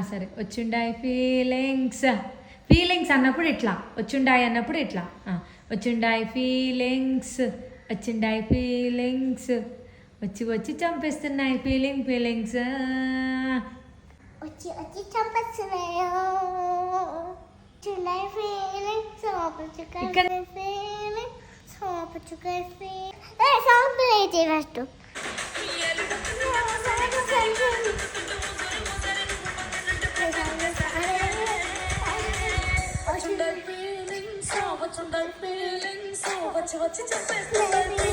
సరే వచ్చిండాయి feelings feelings అన్నప్పుడు ఇట్లా వచ్చిండాయి అన్నప్పుడు ఇట్లా వచ్చిండాయి ఫీలింగ్స్ వచ్చిండాయి ఫీలింగ్స్ వచ్చి వచ్చి చంపేస్తున్నాయి ఫీలింగ్స్ వచ్చి వచ్చి చంపేస్తున్నాయి ఫీలింగ్స్ సాంగ్ ప్లే చేయవచ్చు వచ్చి వచ్చి చంపేస్తున్నాయి